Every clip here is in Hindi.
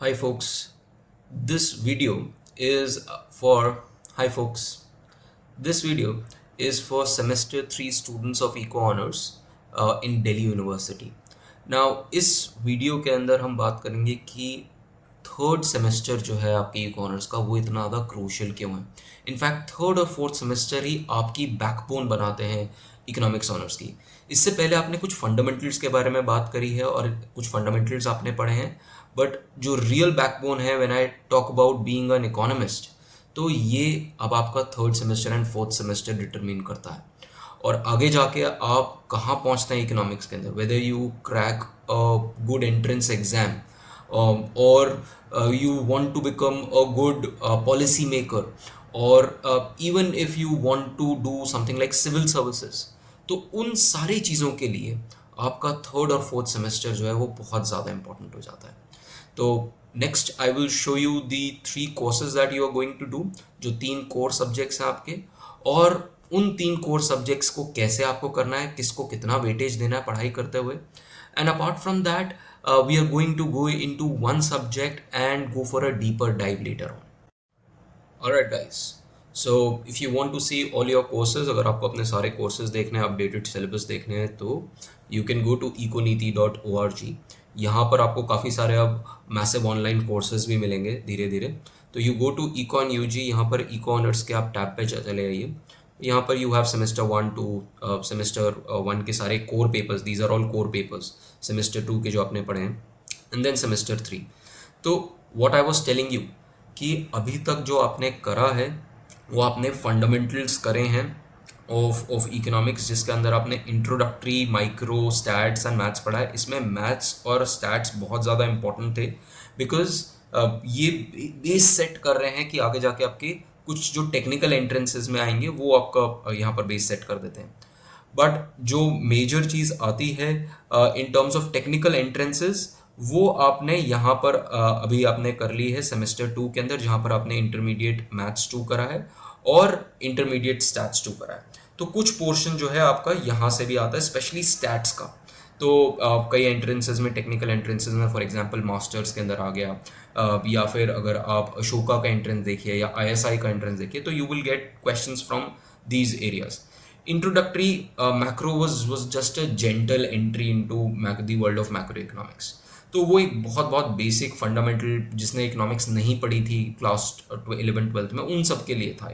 Hi folks, this video is for hi folks. This video is for semester 3 students of Eco Honors in Delhi University. Now इस वीडियो के अंदर हम बात करेंगे कि थर्ड सेमेस्टर जो है आपके इको ऑनर्स का वो इतना ज़्यादा क्रूशियल क्यों है। इनफैक्ट थर्ड और फोर्थ सेमेस्टर ही आपकी बैकबोन बनाते हैं इकोनॉमिक्स ऑनर्स की। इससे पहले आपने कुछ फंडामेंटल्स के बारे में बात करी है और कुछ फंडामेंटल्स आपने पढ़े हैं, बट जो रियल बैकबोन है when I talk about being an economist, तो ये अब आपका third semester and fourth semester determine करता है और आगे जाके आप कहाँ पहुँचते हैं इकोनॉमिक्स के अंदर, whether you crack a good entrance exam or you want to become a good policy maker, or even if you want to do something like civil services, तो उन सारी चीज़ों के लिए आपका थर्ड और फोर्थ सेमेस्टर जो है वो बहुत ज़्यादा इंपॉर्टेंट हो जाता है। तो next I will show you the 3 courses that you are going to do, जो 3 कोर सब्जेक्ट्स हैं आपके, और उन 3 कोर सब्जेक्ट्स को कैसे आपको करना है, किसको कितना वेटेज देना है पढ़ाई करते हुए, and apart from that we are going to go into one subject and go for a deeper dive later on. Alright guys, so if you want to see all your courses, अगर आपको अपने सारे courses देखने हैं, updated syllabus देखने हैं, तो you can go to econiti.org. यहाँ पर आपको काफ़ी सारे अब मैसिव ऑनलाइन कोर्सेज भी मिलेंगे धीरे धीरे। तो you go to econ UG, यहाँ पर इको ऑनर्स के आप टैब पे चले आइए। यहाँ पर you have semester 1 to semester 1 के सारे core papers, these are all core papers, semester 2 के जो आपने पढ़े हैं, एंड देन सेमेस्टर 3। तो what I was telling you कि अभी तक जो आपने करा है वो आपने फंडामेंटल्स करे हैं ऑफ इकोनॉमिक्स, जिसके अंदर आपने introductory, micro, stats and maths पढ़ा है। इसमें मैथ्स और स्टैट्स बहुत ज़्यादा इंपॉर्टेंट थे बिकॉज ये बेस सेट कर रहे हैं कि आगे जाके आपके कुछ जो टेक्निकल एंट्रेंसेस में आएंगे वो आपका यहाँ पर बेस सेट कर देते हैं। बट जो मेजर चीज़ आती है in terms of technical entrances, वो आपने यहाँ पर अभी आपने कर ली है सेमेस्टर 2 के अंदर, जहाँ पर आपने इंटरमीडिएट मैथ्स 2 करा है और इंटरमीडिएट स्टैट्स 2 करा है। तो कुछ पोर्शन जो है आपका यहाँ से भी आता है, स्पेशली स्टैट्स का। तो कई एंट्रेंसेस में, टेक्निकल एंट्रेंसेस में, फॉर एग्जांपल मास्टर्स के अंदर आ गया, या फिर अगर आप अशोका का एंट्रेंस देखिए या ISI का एंट्रेंस देखिए, तो you will gate questions from these areas. Introductory macro was just a gentle entry into the world of macro economics. तो वो एक बहुत बहुत बेसिक फंडामेंटल, जिसने इकोनॉमिक्स नहीं पढ़ी थी क्लास 11-12 में, उन सब के लिए था।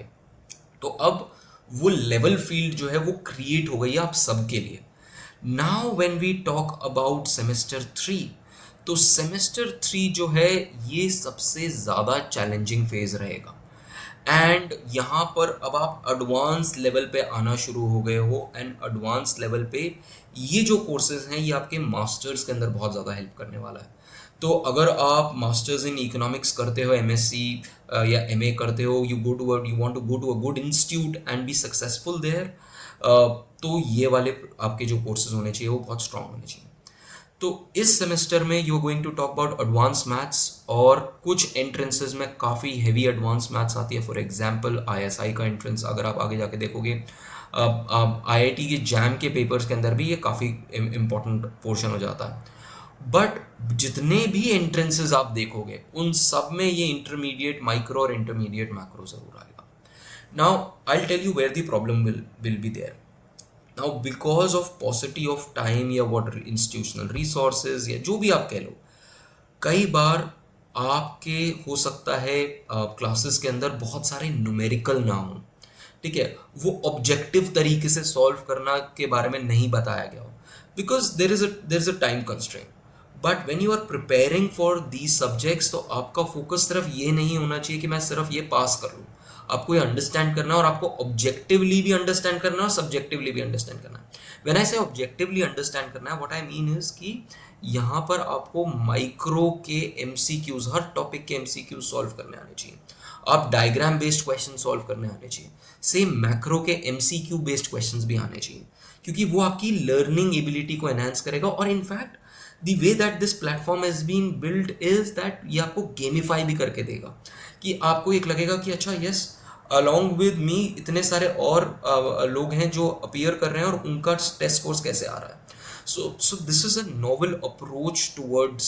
तो अब वो लेवल फील्ड जो है वो क्रिएट हो गई है आप सबके लिए। Now when we talk about semester 3, तो सेमेस्टर 3 जो है ये सबसे ज़्यादा चैलेंजिंग फेज रहेगा, एंड यहाँ पर अब आप एडवांस लेवल पे आना शुरू हो गए हो, एंड एडवांस लेवल पे ये जो कोर्सेज हैं ये आपके मास्टर्स के अंदर बहुत ज़्यादा हेल्प करने वाला है। तो अगर आप मास्टर्स इन इकोनॉमिक्स करते हो, MSc या MA करते हो, you want to go to a good institute and be successful there, तो ये वाले आपके जो कोर्सेज होने चाहिए वो बहुत स्ट्रांग होने चाहिए। तो इस सेमेस्टर में you are going to talk about advance maths, और कुछ एंट्रेंसेस में काफ़ी हैवी एडवांस मैथ्स आती है। फॉर एग्जांपल ISI का एंट्रेंस अगर आप आगे जाके देखोगे, IIT के जैम के पेपर्स के अंदर भी ये काफ़ी इम्पोर्टेंट पोर्शन हो जाता है। बट जितने भी एंट्रेंसेस आप देखोगे उन सब में ये इंटरमीडिएट माइक्रो और इंटरमीडिएट मैक्रो जरूर आएगा। Now I will tell you where the problem will be there. Now because of paucity of time या वॉट इंस्टीट्यूशनल रिसोर्सेज या जो भी आप कह लो, कई बार आपके हो सकता है क्लासेस के अंदर बहुत सारे न्यूमेरिकल ना हो, ठीक है, वो ऑब्जेक्टिव तरीके से सॉल्व करना के बारे में नहीं बताया गया हो, because there is a time constraint. But when you are preparing for these subjects, तो आपका फोकस सिर्फ ये नहीं होना चाहिए कि मैं सिर्फ ये पास कर लूँ। आपको ये अंडरस्टैंड करना है, और आपको ऑब्जेक्टिवली भी अंडरस्टैंड करना है और सब्जेक्टिवली भी अंडरस्टैंड करना है। व्हेन आई से ऑब्जेक्टिवली अंडरस्टैंड करना है, व्हाट आई मीन इज कि यहाँ पर आपको माइक्रो के MCQs, हर टॉपिक के MCQs सॉल्व करने आने चाहिए। आप डायग्राम बेस्ड क्वेश्चन सॉल्व करने आने चाहिए। सेम मैक्रो के MCQ बेस्ड क्वेश्चंस भी आने चाहिए, क्योंकि वो आपकी लर्निंग एबिलिटी को एनहांस करेगा। और in fact the way that this platform is been build is that ये आपको गेमिफाई भी करके देगा, कि आपको एक लगेगा कि अच्छा यस, अलॉन्ग विद मी इतने सारे और लोग हैं जो अपीयर कर रहे हैं और उनका टेस्ट स्कोर्स कैसे आ रहा है। So this is a novel approach towards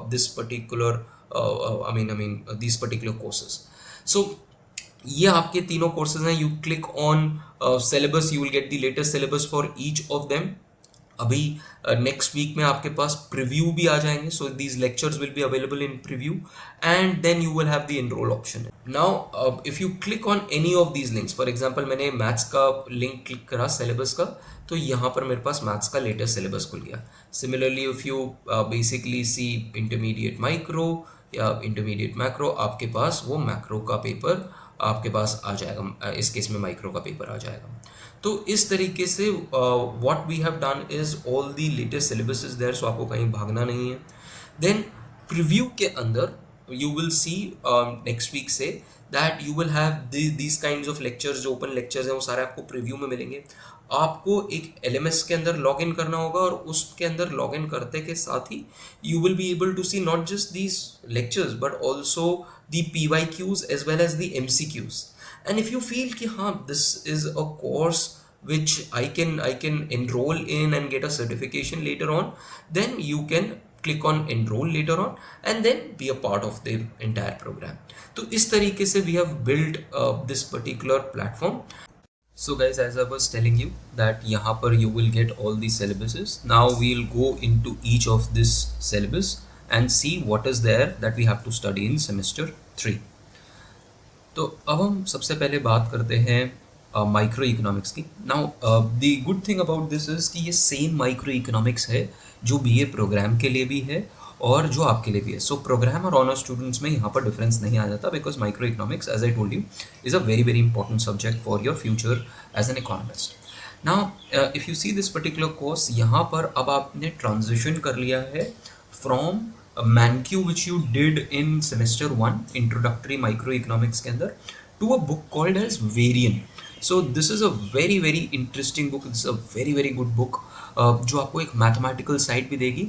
this particular these particular courses. So ये आपके तीनों कोर्सेज हैं. You click on syllabus, you will get the latest syllabus for each of them. अभी नेक्स्ट वीक में आपके पास प्रीव्यू भी आ जाएंगे. So these lectures will be available in preview and then you will have the enrol option. Now if you click on any of these links, for example मैंने मैथ्स का लिंक क्लिक करा सिलेबस का, तो यहाँ पर मेरे पास मैथ्स का लेटेस्ट सिलेबस खुल गया. Similarly if you basically see intermediate micro या इंटरमीडिएट मैक्रो, आपके पास वो मैक्रो का पेपर आपके पास आ जाएगा. इस केस में माइक्रो का पेपर आ जाएगा. तो इस तरीके से what we have done is all the latest syllabus is there, so आपको कहीं भागना नहीं है. देन प्रीव्यू के अंदर you will see next week से that you will have these kinds of lectures. जो ओपन लेक्चर्स हैं वो सारे आपको प्रीव्यू में मिलेंगे. आपको एक LMS के अंदर लॉग इन करना होगा और उसके अंदर लॉग इन करते के साथ ही you will be able to see not just these lectures but also the PYQs as well as the MCQs. And if you feel कि हाँ this is a course which I can enroll in and get a certification later on, then you can click on enroll later on and then be a part of the entire program. तो इस तरीके से we have built this particular platform. So guys, as I was telling you that यहाँ पर you will get all the syllabuses. Now we'll go into each of this syllabus and see what is there that we have to study in semester 3. तो अब हम सबसे पहले बात करते हैं माइक्रो इकोनॉमिक्स की. Now the good thing about this is कि ये सेम माइक्रो इकोनॉमिक्स है जो BA प्रोग्राम के लिए भी है और जो आपके लिए भी है. सो प्रोग्राम और ऑनर स्टूडेंट्स में यहाँ पर डिफरेंस नहीं आ जाता because microeconomics, as I told you, is a very very important subject for your future as an economist. Now if you see this particular course, यहाँ पर अब आपने ट्रांजिशन कर लिया है from ManQ which you did in semester 1 introductory microeconomics के अंदर to a book called as Varian. So this is a very very interesting book. This is a very very good book जो आपको एक mathematical side भी देगी.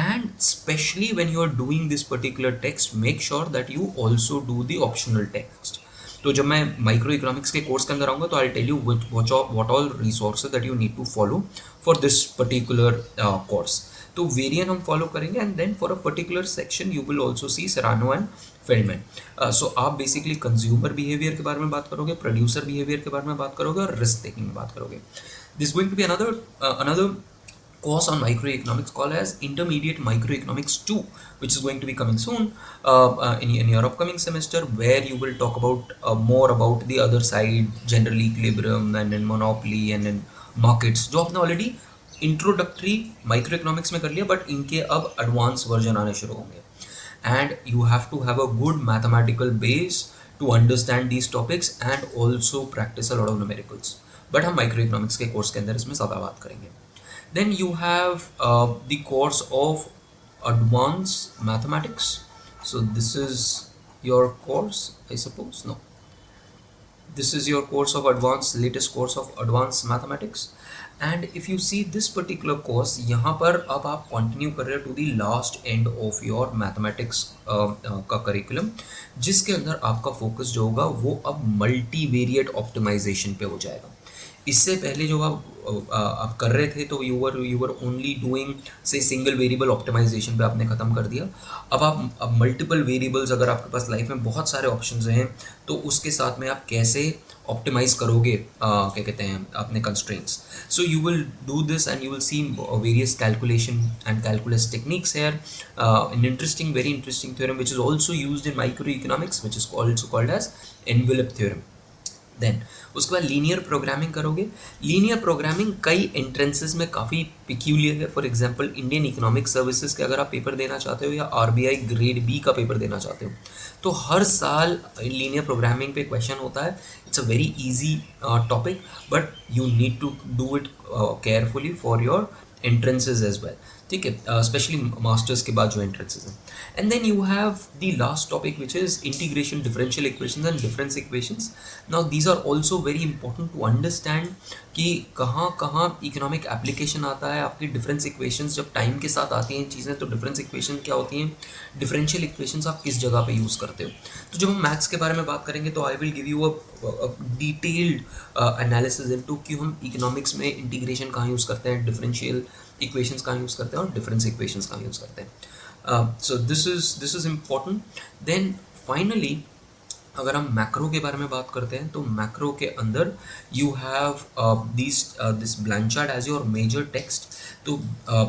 And especially when you are doing this particular text, make sure that you also do the optional text. तो जब मैं माइक्रो इकोनॉमिक्स के कोर्स के अंदर आऊँगा तो I tell you what all resources that you need to follow for this particular course. तो वेरियन हम फॉलो करेंगे and then for a particular section you will also see Serrano and Feldman. So आप बेसिकली कंज्यूमर बिहेवियर के बारे में बात करोगे, प्रोड्यूसर बिहेवियर के बारे में बात करोगे और रिस्क टेकिंग में बात करोगे. This going to be another course on microeconomics called as Intermediate Microeconomics 2, which is going to be coming soon in your upcoming semester, where you will talk about more about the other side, general equilibrium and then monopoly and then markets, जो आपने ऑलरेडी इंट्रोडक्टरी माइक्रो इकोनॉमिक्स में कर लिया बट इनके अब एडवांस वर्जन आने शुरू होंगे. And you have to have a good mathematical base to understand these topics and also practise a lot of numericals. But हम माइक्रो इकोनॉमिक्स के कोर्स के अंदर इसमें ज़्यादा बात करेंगे. Then you have the course of advance mathematics. So this is your course, I suppose. No, this is your course of advanced, latest course of advanced mathematics. And if you see this particular course, यहाँ पर अब आप continue कर रहे हो to the last end of your mathematics का curriculum, जिसके अंदर आपका focus जो होगा वो अब multivariate optimization पे हो जाएगा. इससे पहले जो आप कर रहे थे तो यू वर ओनली डूइंग से सिंगल वेरिएबल ऑप्टिमाइजेशन पे आपने ख़त्म कर दिया. अब मल्टीपल वेरिएबल्स, अगर आपके पास लाइफ में बहुत सारे ऑप्शंस हैं तो उसके साथ में आप कैसे ऑप्टिमाइज करोगे क्या कहते हैं अपने constraints. So you will do this and you will see various calculation and calculus techniques here. An interesting, very interesting theorem which is also used in microeconomics which is also called as envelope theorem. Then उसके बाद लीनियर प्रोग्रामिंग करोगे. लीनियर प्रोग्रामिंग कई एंट्रेंसेस में काफ़ी पिक्यूलियर है. For example Indian economic services के अगर आप पेपर देना चाहते हो या RBI ग्रेड B का पेपर देना चाहते हो तो हर साल लीनियर प्रोग्रामिंग पे क्वेश्चन होता है. It's a very easy topic but you need to do it carefully for your entrances as well. ठीक है, स्पेशली मास्टर्स के बाद जो एंट्रेंसेज हैं. And then you have the last topic which is integration, differential equations and difference equations. Now these are also very important to understand कि कहाँ कहाँ इकोनॉमिक एप्लीकेशन आता है. आपकी डिफरेंस इक्वेशंस जब टाइम के साथ आती हैं चीज़ें तो डिफरेंस इक्वेशन क्या होती हैं, डिफरेंशियल इक्वेशंस आप किस जगह पे यूज़ करते हो. तो जब हम मैथ्स के बारे में बात करेंगे तो I will give you a detailed analysis into कि हम इकोनॉमिक्स में इंटीग्रेशन कहाँ यूज़ करते हैं, डिफरेंशियल इक्वेशंस कहाँ यूज़ करते हैं और डिफरेंस इक्वेशंस कहाँ यूज़ करते हैं. So this is important. Then finally, अगर हम मैक्रो के बारे में बात करते हैं तो मैक्रो के अंदर you have this Blanchard as your major text. तो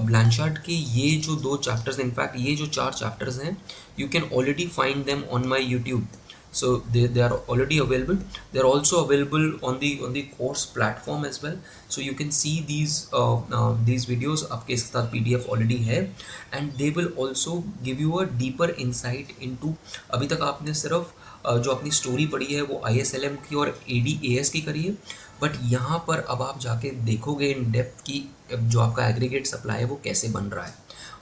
ब्लैंचार्ड के ये जो 2 चैप्टर्स, इनफैक्ट ये जो 4 चैप्टर्स हैं, you can already find them on my YouTube. So they are already available. They are also available on the course platform as well. So you can see these videos. आपके साथ PDF already है, and they will also give you a deeper insight into. अभी तक आपने सिर्फ जो अपनी स्टोरी पढ़ी है वो ISLM की और ADAS की करी है, बट यहाँ पर अब आप जाके देखोगे इन डेप्थ की जो आपका एग्रीगेट सप्लाई है वो कैसे बन रहा है,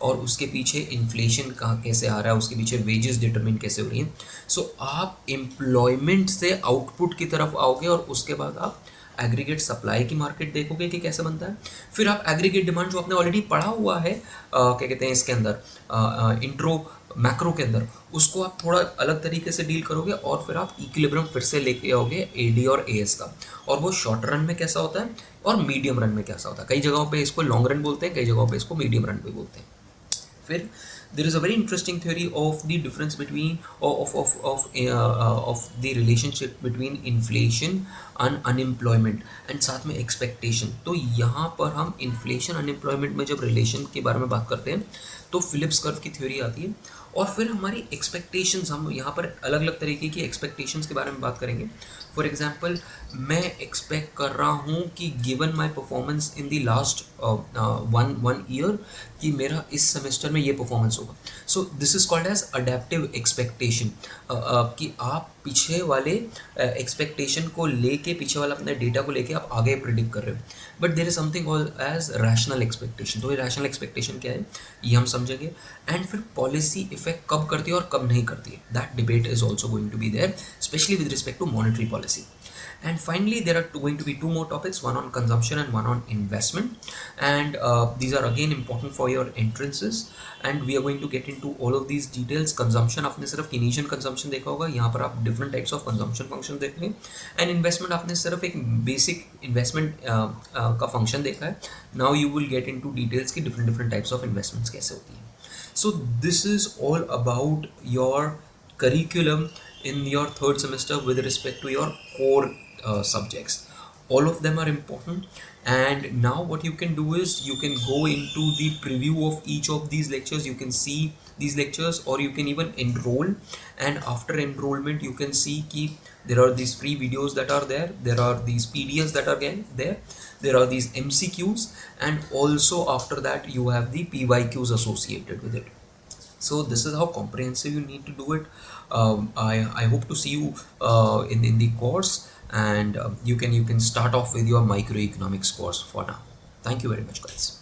और उसके पीछे इन्फ्लेशन कहाँ कैसे आ रहा है, उसके पीछे वेजेस डिटरमिन कैसे हो रही हैं. सो आप एम्प्लॉयमेंट से आउटपुट की तरफ आओगे, और उसके बाद आप एग्रीगेट सप्लाई की मार्केट देखोगे कि कैसे बनता है. फिर आप एग्रीगेट डिमांड जो आपने ऑलरेडी पढ़ा हुआ है, क्या कहते हैं इसके अंदर, इंट्रो मैक्रो के अंदर, उसको आप थोड़ा अलग तरीके से डील करोगे, और फिर आप इक्विलिब्रियम फिर से लेके आओगे AD और AS का, और वो शॉर्ट रन में कैसा होता है और मीडियम रन में कैसा होता है. कई जगहों पे इसको लॉन्ग रन बोलते हैं, कई जगहों पे इसको मीडियम रन पे बोलते हैं. फिर there is a very interesting theory of the difference between of the relationship between inflation and unemployment and साथ में expectation. तो यहाँ पर हम inflation unemployment में जब relation के बारे में बात करते हैं तो फिलिप्स कर्व की थ्योरी आती है, और फिर हमारी एक्सपेक्टेशंस, हम यहाँ पर अलग अलग तरीके की एक्सपेक्टेशंस के बारे में बात करेंगे. फॉर एग्जांपल, मैं एक्सपेक्ट कर रहा हूँ कि given my performance in the last one year कि मेरा इस सेमेस्टर में ये परफॉर्मेंस होगा. So this is called as adaptive expectation, कि आप पीछे वाले एक्सपेक्टेशन को लेके, पीछे वाला अपने डेटा को लेके आप आगे प्रिडिक्ट कर रहे हो. But there is something called as rational expectation. तो ये रैशनल एक्सपेक्टेशन क्या है ये हम समझेंगे. एंड फिर पॉलिसी इफेक्ट कब करती है और कब नहीं करती है, that debate is also going to be there, specially with respect to monetary policy. And finally, there are going to be 2 more topics, one on consumption and one on investment, and these are again important for your entrances, and we are going to get into all of these details. Consumption आपने सिर्फ Keynesian consumption देखा होगा, यहाँ पर आप different types of consumption function देखेंगे, and investment आपने सिर्फ एक basic investment का function देखा है. Now you will get into details कि different types of investments कैसे होती हैं. So this is all about your curriculum in your 3rd semester with respect to your core subjects. All of them are important, and now what you can do is you can go into the preview of each of these lectures. You can see these lectures, or you can even enroll, and after enrollment you can see ki there are these free videos that are there, there are these PDFs that are again there are these MCQs, and also after that you have the PYQs associated with it. So this is how comprehensive you need to do it. I hope to see you in the course, and you can start off with your microeconomics course for now. Thank you very much, guys.